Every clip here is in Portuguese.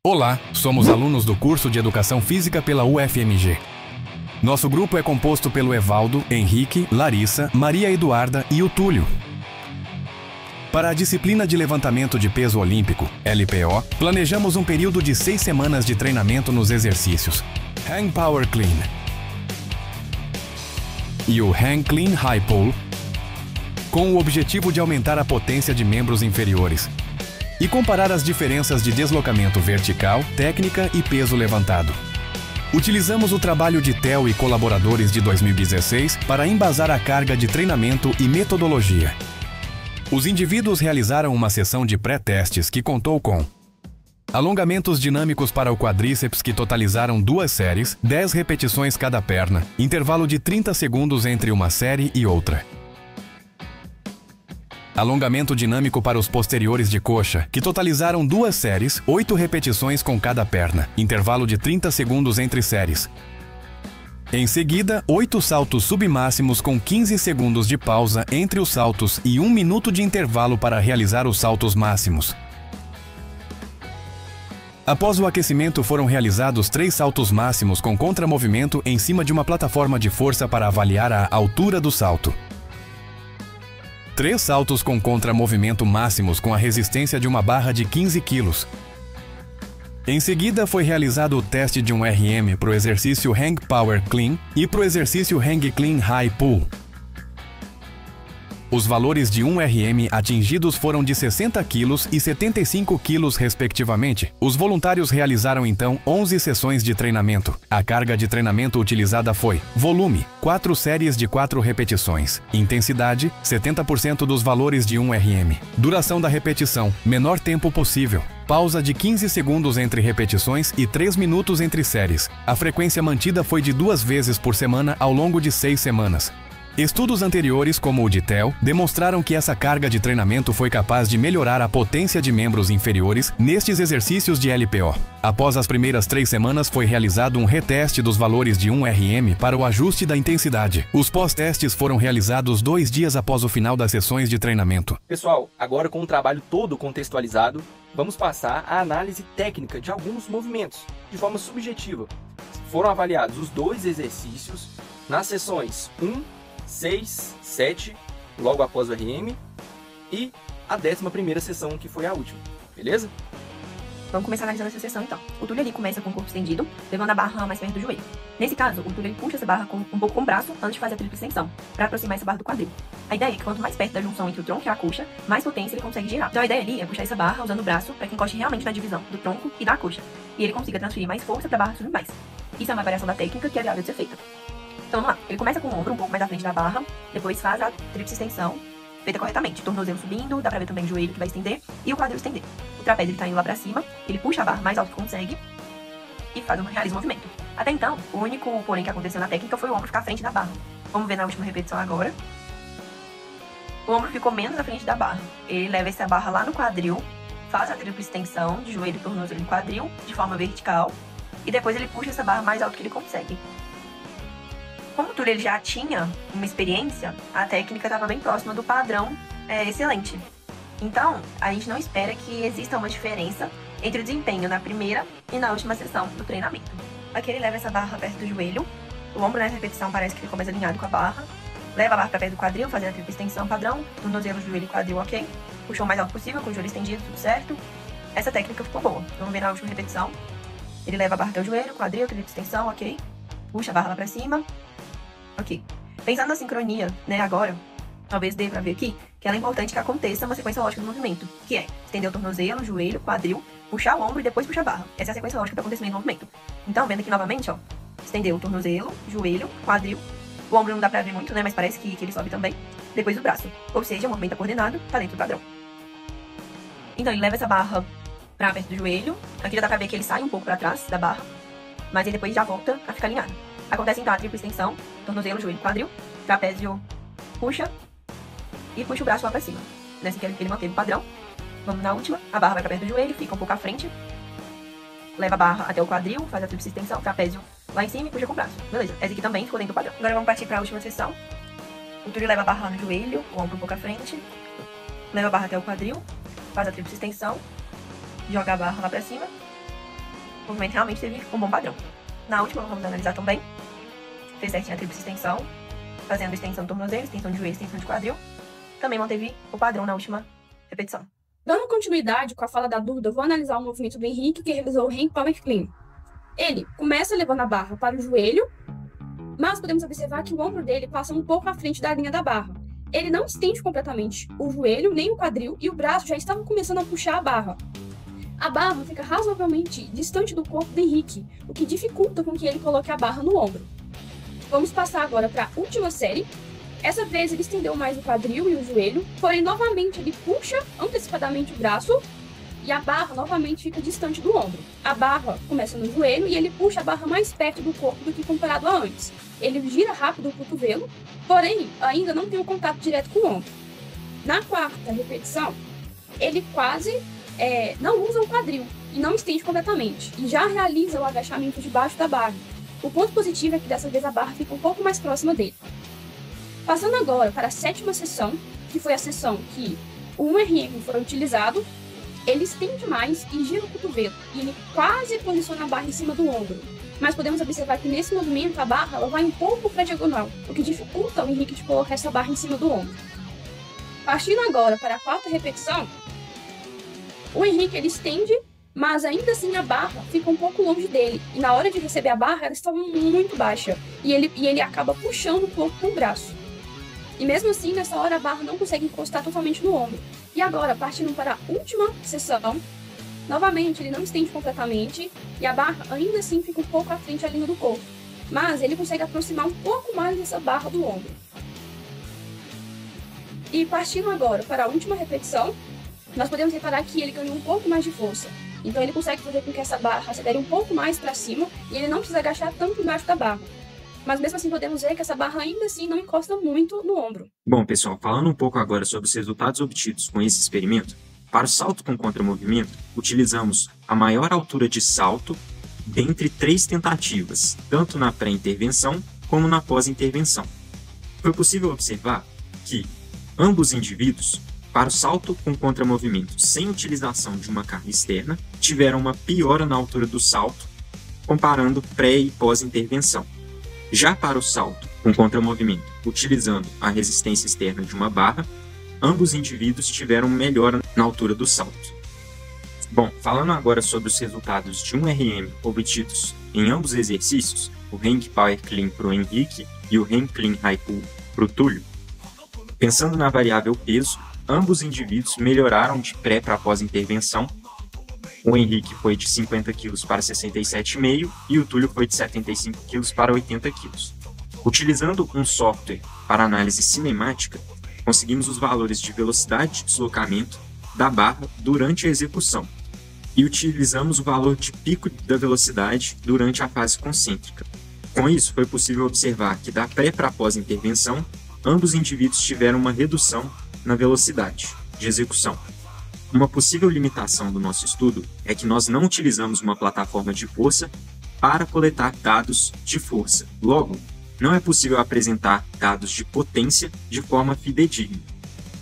Olá, somos alunos do curso de Educação Física pela UFMG. Nosso grupo é composto pelo Evaldo, Henrique, Larissa, Maria Eduarda e o Túlio. Para a disciplina de levantamento de peso olímpico, LPO, planejamos um período de 6 semanas de treinamento nos exercícios Hang Power Clean e o Hang Clean High Pull, com o objetivo de aumentar a potência de membros inferiores e comparar as diferenças de deslocamento vertical, técnica e peso levantado. Utilizamos o trabalho de Theo e colaboradores de 2016 para embasar a carga de treinamento e metodologia. Os indivíduos realizaram uma sessão de pré-testes que contou com alongamentos dinâmicos para o quadríceps que totalizaram 2 séries, 10 repetições cada perna, intervalo de 30 segundos entre uma série e outra. Alongamento dinâmico para os posteriores de coxa, que totalizaram 2 séries, 8 repetições com cada perna, intervalo de 30 segundos entre séries. Em seguida, 8 saltos submáximos com 15 segundos de pausa entre os saltos e 1 minuto de intervalo para realizar os saltos máximos. Após o aquecimento, foram realizados 3 saltos máximos com contramovimento em cima de uma plataforma de força para avaliar a altura do salto. 3 saltos com contramovimento máximos com a resistência de uma barra de 15 kg. Em seguida, foi realizado o teste de um RM para o exercício Hang Power Clean e para o exercício Hang Clean High Pull. Os valores de 1 RM atingidos foram de 60 kg e 75 kg respectivamente. Os voluntários realizaram então 11 sessões de treinamento. A carga de treinamento utilizada foi volume, 4 séries de 4 repetições. Intensidade, 70% dos valores de 1 RM. Duração da repetição, menor tempo possível. Pausa de 15 segundos entre repetições e 3 minutos entre séries. A frequência mantida foi de 2 vezes por semana ao longo de 6 semanas. Estudos anteriores, como o de Theo, demonstraram que essa carga de treinamento foi capaz de melhorar a potência de membros inferiores nestes exercícios de LPO. Após as primeiras 3 semanas, foi realizado um reteste dos valores de 1 RM para o ajuste da intensidade. Os pós-testes foram realizados 2 dias após o final das sessões de treinamento. Pessoal, agora com o trabalho todo contextualizado, vamos passar a análise técnica de alguns movimentos, de forma subjetiva. Foram avaliados os 2 exercícios nas sessões 1, 6, 7, logo após o RM, e a 11ª sessão, que foi a última, beleza? Vamos começar analisando essa sessão então. O Túlio ali começa com o corpo estendido, levando a barra mais perto do joelho. Nesse caso, o Túlio ele puxa essa barra um pouco com o braço antes de fazer a tripla extensão, para aproximar essa barra do quadril. A ideia é que quanto mais perto da junção entre o tronco e a coxa, mais potência ele consegue gerar. Então a ideia ali é puxar essa barra usando o braço para que encoste realmente na divisão do tronco e da coxa, e ele consiga transferir mais força para a barra subir mais. Isso é uma variação da técnica que é viável de ser feita. Então vamos lá, ele começa com o ombro um pouco mais à frente da barra, depois faz a tríplice extensão, feita corretamente. Tornozelo subindo, dá pra ver também o joelho que vai estender e o quadril estender. O trapézio ele tá indo lá pra cima, ele puxa a barra mais alto que consegue e realiza o movimento. Até então, o único porém que aconteceu na técnica foi o ombro ficar à frente da barra. Vamos ver na última repetição agora. O ombro ficou menos à frente da barra. Ele leva essa barra lá no quadril, faz a tripla extensão de joelho, tornozelo e quadril de forma vertical e depois ele puxa essa barra mais alto que ele consegue. Como o Túlio ele já tinha uma experiência, a técnica estava bem próxima do padrão excelente. Então, a gente não espera que exista uma diferença entre o desempenho na primeira e na última sessão do treinamento. Aqui ele leva essa barra perto do joelho, o ombro nessa repetição parece que ficou mais alinhado com a barra, leva a barra para perto do quadril, fazendo a tripla extensão padrão, tornozelo, joelho e quadril ok, puxou o mais alto possível, com o joelho estendido, tudo certo. Essa técnica ficou boa. Vamos ver na última repetição. Ele leva a barra até o joelho, quadril, tripla extensão, ok, puxa a barra lá para cima. Ok. Pensando na sincronia, né, agora, talvez dê pra ver aqui, que ela é importante que aconteça uma sequência lógica do movimento, que é estender o tornozelo, joelho, quadril, puxar o ombro e depois puxar a barra. Essa é a sequência lógica do acontecimento do movimento. Então, vendo aqui novamente, ó, estender o tornozelo, joelho, quadril, o ombro não dá pra ver muito, né, mas parece que ele sobe também, depois o braço. Ou seja, o movimento é coordenado, tá dentro do padrão. Então, ele leva essa barra pra perto do joelho, aqui já dá pra ver que ele sai um pouco pra trás da barra, mas ele depois já volta a ficar alinhado. Acontece então a tripla extensão, tornozelo, joelho, quadril, trapézio puxa e puxa o braço lá pra cima. Nessa que ele manteve o padrão. Vamos na última, a barra vai pra perto do joelho, fica um pouco à frente, leva a barra até o quadril, faz a tríplice extensão, trapézio lá em cima e puxa com o braço. Beleza, essa aqui também ficou dentro do padrão. Agora vamos partir pra última sessão. O Túlio leva a barra no joelho, o ombro um pouco à frente, leva a barra até o quadril, faz a tríplice extensão, joga a barra lá pra cima o movimento realmente teve um bom padrão. Na última, vamos analisar também. Fez certinho a tríplice extensão, fazendo extensão do tornozelo, extensão de joelho, extensão de quadril. Também manteve o padrão na última repetição. Dando continuidade com a fala da Duda, vou analisar o movimento do Henrique, que realizou o Hank Power Clean. Ele começa levando a barra para o joelho, mas podemos observar que o ombro dele passa um pouco à frente da linha da barra. Ele não estende completamente o joelho, nem o quadril, e o braço já estava começando a puxar a barra. A barra fica razoavelmente distante do corpo do Henrique, o que dificulta com que ele coloque a barra no ombro. Vamos passar agora para a última série. Essa vez ele estendeu mais o quadril e o joelho, porém novamente ele puxa antecipadamente o braço e a barra novamente fica distante do ombro. A barra começa no joelho e ele puxa a barra mais perto do corpo do que comparado a antes. Ele gira rápido o cotovelo, porém ainda não tem um contato direto com o ombro. Na quarta repetição, ele quase não usa o quadril e não estende completamente, e já realiza o agachamento debaixo da barra. O ponto positivo é que dessa vez a barra fica um pouco mais próxima dele. Passando agora para a sétima sessão, que foi a sessão que o 1RM foi utilizado, ele estende mais e gira o cotovelo, e ele quase posiciona a barra em cima do ombro. Mas podemos observar que nesse movimento a barra ela vai um pouco para a diagonal, o que dificulta o Henrique de colocar essa barra em cima do ombro. Partindo agora para a quarta repetição, o Henrique ele estende, mas ainda assim a barra fica um pouco longe dele, e na hora de receber a barra ela está muito baixa, e ele acaba puxando o corpo com o braço. E mesmo assim, nessa hora a barra não consegue encostar totalmente no ombro. E agora, partindo para a última sessão, novamente ele não estende completamente, e a barra ainda assim fica um pouco à frente da linha do corpo, mas ele consegue aproximar um pouco mais dessa barra do ombro. E partindo agora para a última repetição, nós podemos reparar que ele ganhou um pouco mais de força. Então ele consegue fazer com que essa barra acelere um pouco mais para cima e ele não precisa agachar tanto embaixo da barra. Mas mesmo assim podemos ver que essa barra ainda assim não encosta muito no ombro. Bom, pessoal, falando um pouco agora sobre os resultados obtidos com esse experimento, para o salto com contramovimento, utilizamos a maior altura de salto dentre 3 tentativas, tanto na pré-intervenção como na pós-intervenção. Foi possível observar que ambos indivíduos, para o salto com contramovimento sem utilização de uma carga externa, tiveram uma piora na altura do salto, comparando pré e pós-intervenção. Já para o salto com contramovimento, utilizando a resistência externa de uma barra, ambos indivíduos tiveram melhora na altura do salto. Bom, falando agora sobre os resultados de 1RM obtidos em ambos exercícios, o Hank Power Clean para o Henrique e o Hank Clean High Pull para o Túlio, pensando na variável peso, ambos indivíduos melhoraram de pré para pós-intervenção. O Henrique foi de 50 kg para 67,5 e o Túlio foi de 75 kg para 80 kg. Utilizando um software para análise cinemática, conseguimos os valores de velocidade de deslocamento da barra durante a execução e utilizamos o valor de pico da velocidade durante a fase concêntrica. Com isso, foi possível observar que da pré para pós-intervenção, ambos indivíduos tiveram uma redução na velocidade de execução. Uma possível limitação do nosso estudo é que nós não utilizamos uma plataforma de força para coletar dados de força. Logo, não é possível apresentar dados de potência de forma fidedigna.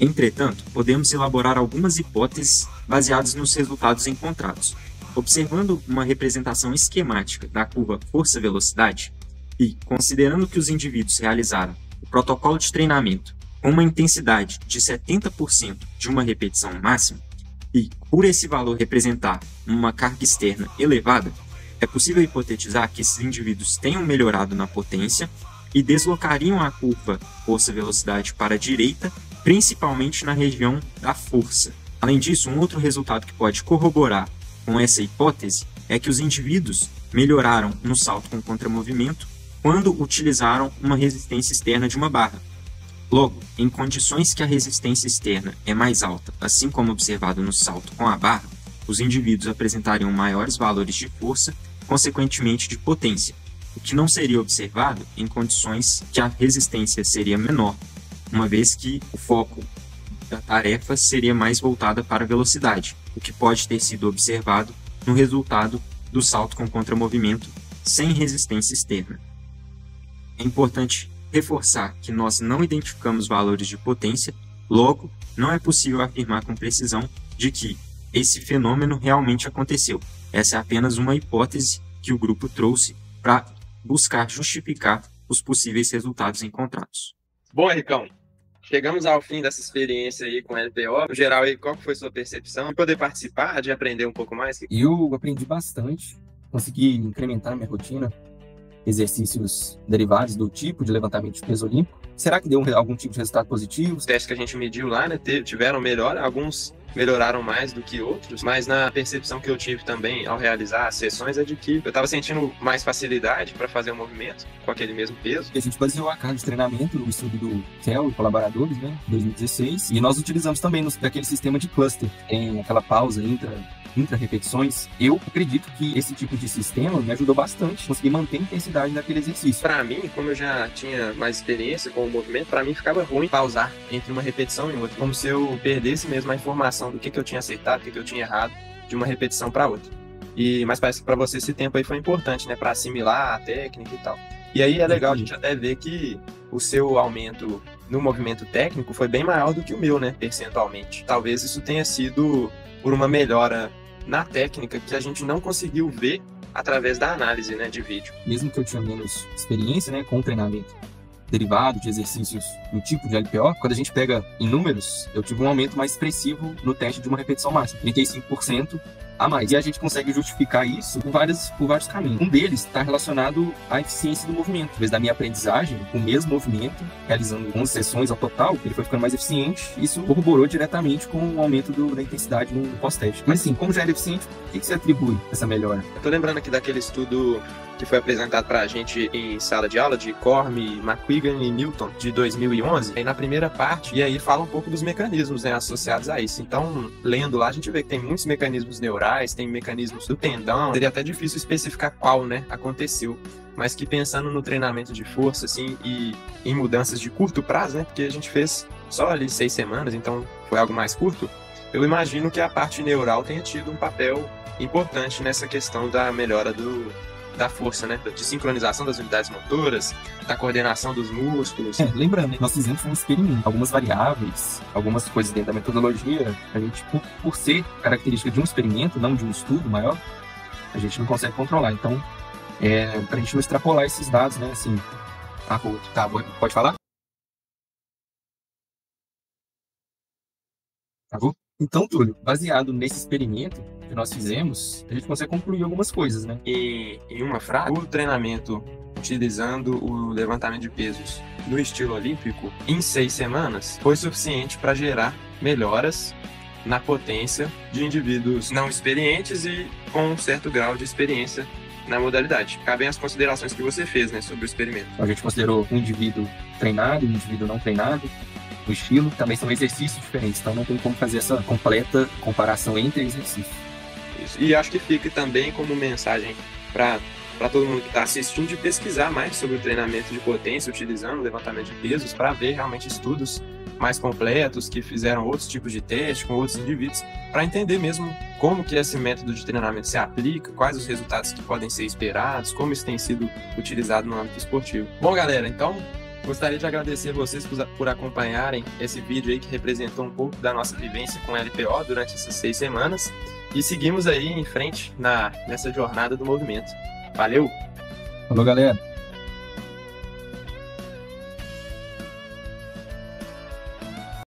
Entretanto, podemos elaborar algumas hipóteses baseadas nos resultados encontrados. Observando uma representação esquemática da curva força-velocidade e considerando que os indivíduos realizaram o protocolo de treinamento com uma intensidade de 70% de uma repetição máxima, e por esse valor representar uma carga externa elevada, é possível hipotetizar que esses indivíduos tenham melhorado na potência e deslocariam a curva força-velocidade para a direita, principalmente na região da força. Além disso, um outro resultado que pode corroborar com essa hipótese é que os indivíduos melhoraram no salto com contramovimento quando utilizaram uma resistência externa de uma barra. Logo, em condições que a resistência externa é mais alta, assim como observado no salto com a barra, os indivíduos apresentariam maiores valores de força, consequentemente de potência, o que não seria observado em condições que a resistência seria menor, uma vez que o foco da tarefa seria mais voltada para a velocidade, o que pode ter sido observado no resultado do salto com contramovimento sem resistência externa. É importante reforçar que nós não identificamos valores de potência, logo, não é possível afirmar com precisão de que esse fenômeno realmente aconteceu. Essa é apenas uma hipótese que o grupo trouxe para buscar justificar os possíveis resultados encontrados. Bom, Ricão, chegamos ao fim dessa experiência aí com LPO. No geral, aí, qual foi a sua percepção? De poder participar, de aprender um pouco mais? Eu aprendi bastante, consegui incrementar minha rotina, exercícios derivados do tipo de levantamento de peso olímpico. Será que deu algum tipo de resultado positivo? Os testes que a gente mediu lá, né, tiveram melhora, alguns melhoraram mais do que outros, mas na percepção que eu tive também ao realizar as sessões é de que eu estava sentindo mais facilidade para fazer o movimento com aquele mesmo peso. A gente baseou a carga de treinamento no estudo do Kel e colaboradores, né, 2016, e nós utilizamos também aquele sistema de cluster, tem aquela pausa intra-repetições. Eu acredito que esse tipo de sistema me ajudou bastante, consegui manter a intensidade daquele exercício. Para mim, como eu já tinha mais experiência com o movimento, para mim ficava ruim pausar entre uma repetição e outra, como se eu perdesse mesmo a informação do que eu tinha acertado, o que eu tinha errado de uma repetição para outra. Mas parece que para você esse tempo aí foi importante, né, para assimilar a técnica e tal. E aí é legal a gente até ver que o seu aumento no movimento técnico foi bem maior do que o meu, né, percentualmente. Talvez isso tenha sido por uma melhora na técnica que a gente não conseguiu ver através da análise, né, de vídeo. Mesmo que eu tinha menos experiência, né, com o treinamento derivado de exercícios no tipo de LPO, quando a gente pega em números, eu tive um aumento mais expressivo no teste de uma repetição máxima, 35% a mais. E a gente consegue justificar isso por vários caminhos. Um deles está relacionado à eficiência do movimento. Às vezes, da minha aprendizagem, o mesmo movimento, realizando 11 sessões ao total, ele foi ficando mais eficiente. Isso corroborou diretamente com o aumento da intensidade no pós-teste. Mas sim, como já era eficiente, o que você atribui essa melhora? Eu tô lembrando aqui daquele estudo que foi apresentado para a gente em sala de aula de Corme, McQuiggan e Newton, de 2011. Aí na primeira parte, e aí fala um pouco dos mecanismos, né, associados a isso. Então, lendo lá, a gente vê que tem muitos mecanismos neurais, tem mecanismos do tendão. Seria até difícil especificar qual, né, aconteceu. Mas que pensando no treinamento de força, assim, e em mudanças de curto prazo, né, porque a gente fez só ali 6 semanas, então foi algo mais curto, eu imagino que a parte neural tenha tido um papel importante nessa questão da melhora da força, né? De sincronização das unidades motoras, da coordenação dos músculos. Lembrando, nós fizemos um experimento. Algumas variáveis, algumas coisas dentro da metodologia, a gente, por ser característica de um experimento, não de um estudo maior, a gente não consegue controlar. Então, pra gente não extrapolar esses dados, né? Assim, tá, pode falar? Tá bom? Então, Túlio, baseado nesse experimento que nós fizemos, a gente consegue concluir algumas coisas, né? E em uma frase, o treinamento utilizando o levantamento de pesos no estilo olímpico em 6 semanas foi suficiente para gerar melhoras na potência de indivíduos não experientes e com um certo grau de experiência na modalidade. Cabem as considerações que você fez, né, sobre o experimento. A gente considerou um indivíduo treinado, um indivíduo não treinado, o estilo, também são exercícios diferentes, então não tem como fazer essa completa comparação entre exercícios. Isso. E acho que fica também como mensagem para todo mundo que está assistindo de pesquisar mais sobre o treinamento de potência utilizando o levantamento de pesos para ver realmente estudos mais completos que fizeram outros tipos de teste com outros indivíduos para entender mesmo como que esse método de treinamento se aplica, quais os resultados que podem ser esperados, como isso tem sido utilizado no âmbito esportivo. Bom, galera, então gostaria de agradecer vocês por acompanharem esse vídeo aí que representou um pouco da nossa vivência com LPO durante essas 6 semanas e seguimos aí em frente nessa jornada do movimento. Valeu! Falou, galera!